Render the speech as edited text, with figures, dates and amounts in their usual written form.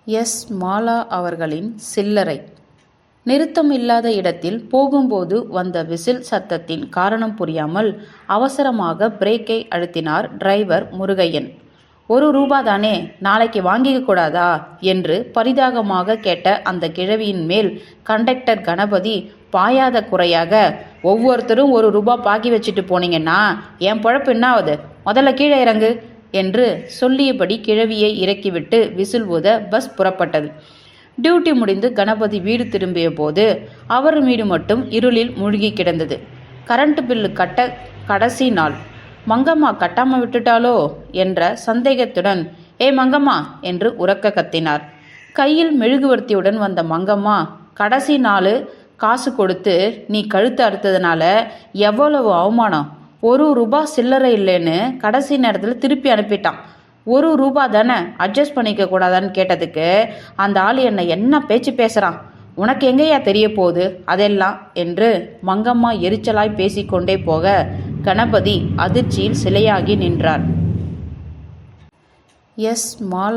S. Mala அவர்களின் சில்லறை. நிறுத்தமில்லாத இடத்தில் போகும்போது வந்த விசில் சத்தத்தின் காரணம் புரியாமல் அவசரமாக பிரேக்கை அழுத்தினார் டிரைவர் முருகையன். ₹1 தானே, நாளைக்கு வாங்கிக்க கூடாதா என்று பரிதாபமாக கேட்ட அந்த கிழவியின் மேல் கண்டக்டர் கணபதி பாயாத குறையாக, ஒவ்வொருத்தரும் ₹1 பாக்கி வச்சுட்டு போனீங்கன்னா என் பொழப்பு என்னாவது, முதல்ல கீழே இறங்கு என்று சொல்லியபடி கிழவியை இறக்கிவிட்டு விசில் ஊத பஸ் புறப்பட்டது. டியூட்டி முடிந்து கணபதி வீடு திரும்பிய போது அவர் வீடு மட்டும் இருளில் மூழ்கி கிடந்தது. கரண்ட் பில்லு கட்ட கடைசி நாள். மங்கம்மா கட்டாம விட்டுட்டாலோ என்ற சந்தேகத்துடன், மங்கம்மா என்று உரக்க கத்தினார். கையில் மெழுகுவர்த்தியுடன் வந்த மங்கம்மா, கடைசி நாள் காசு கொடுத்து நீ கழுத்து அறுத்ததுனால எவ்வளவு அவமானம், ₹1 சில்லறை இல்லைன்னு கடைசி நேரத்தில் திருப்பி அனுப்பிட்டான். ₹1 தானே, அட்ஜஸ்ட் பண்ணிக்க கூடாதான்னு கேட்டதுக்கு அந்த ஆள் என்னை என்ன பேச்சு பேசுகிறான், உனக்கு எங்கேயா தெரிய போகுது அதெல்லாம் என்று மங்கம்மா எரிச்சலாய் பேசிக்கொண்டே போக கணபதி அதிர்ச்சியில் சிலையாகி நின்றார். எஸ். மாலா